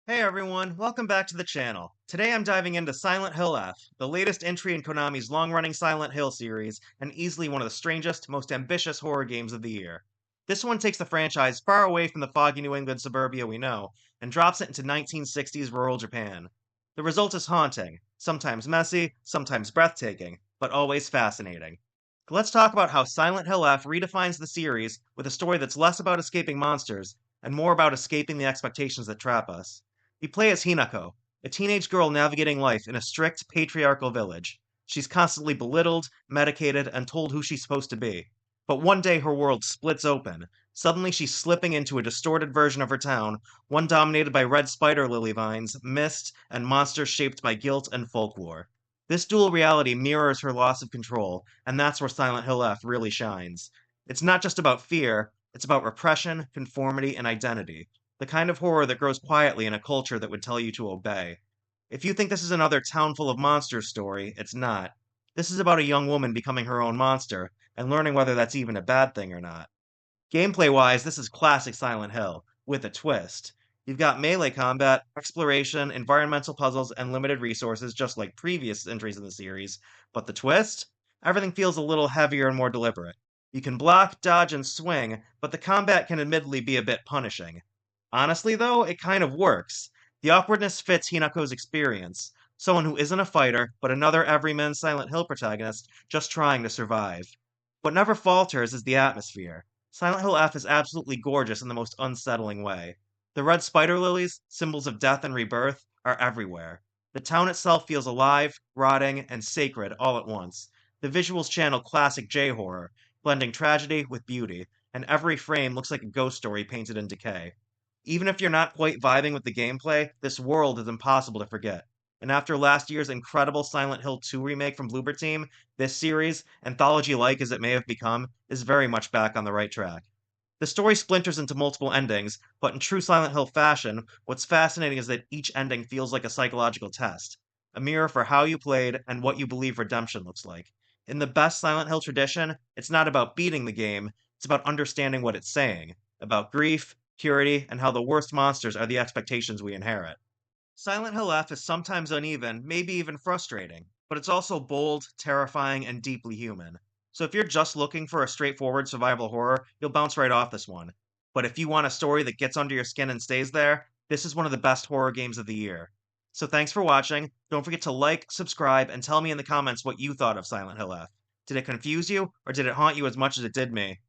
Hey everyone, welcome back to the channel. Today I'm diving into Silent Hill F, the latest entry in Konami's long-running Silent Hill series, and easily one of the strangest, most ambitious horror games of the year. This one takes the franchise far away from the foggy New England suburbia we know, and drops it into 1960s rural Japan. The result is haunting, sometimes messy, sometimes breathtaking, but always fascinating. Let's talk about how Silent Hill F redefines the series with a story that's less about escaping monsters and more about escaping the expectations that trap us. You play as Hinako, a teenage girl navigating life in a strict, patriarchal village. She's constantly belittled, medicated, and told who she's supposed to be. But one day her world splits open. Suddenly she's slipping into a distorted version of her town, one dominated by red spider lily vines, mist, and monsters shaped by guilt and folklore. This dual reality mirrors her loss of control, and that's where Silent Hill F really shines. It's not just about fear, it's about repression, conformity, and identity, the kind of horror that grows quietly in a culture that would tell you to obey. If you think this is another town full of monsters story, it's not. This is about a young woman becoming her own monster and learning whether that's even a bad thing or not. Gameplay wise, this is classic Silent Hill, with a twist. You've got melee combat, exploration, environmental puzzles, and limited resources, just like previous entries in the series. But the twist? Everything feels a little heavier and more deliberate. You can block, dodge, and swing, but the combat can admittedly be a bit punishing. Honestly, though, it kind of works. The awkwardness fits Hinako's experience, someone who isn't a fighter, but another everyman Silent Hill protagonist just trying to survive. What never falters is the atmosphere. Silent Hill F is absolutely gorgeous in the most unsettling way. The red spider lilies, symbols of death and rebirth, are everywhere. The town itself feels alive, rotting, and sacred all at once. The visuals channel classic J horror, blending tragedy with beauty, and every frame looks like a ghost story painted in decay. Even if you're not quite vibing with the gameplay, this world is impossible to forget. And after last year's incredible Silent Hill 2 remake from Bloober Team, this series, anthology like as it may have become, is very much back on the right track. The story splinters into multiple endings, but in true Silent Hill fashion, what's fascinating is that each ending feels like a psychological test, a mirror for how you played and what you believe redemption looks like. In the best Silent Hill tradition, it's not about beating the game, it's about understanding what it's saying, about grief, purity, and how the worst monsters are the expectations we inherit. Silent Hill F is sometimes uneven, maybe even frustrating, but it's also bold, terrifying, and deeply human. So if you're just looking for a straightforward survival horror, you'll bounce right off this one. But if you want a story that gets under your skin and stays there, this is one of the best horror games of the year. So thanks for watching. Don't forget to like, subscribe, and tell me in the comments what you thought of Silent Hill F. Did it confuse you, or did it haunt you as much as it did me?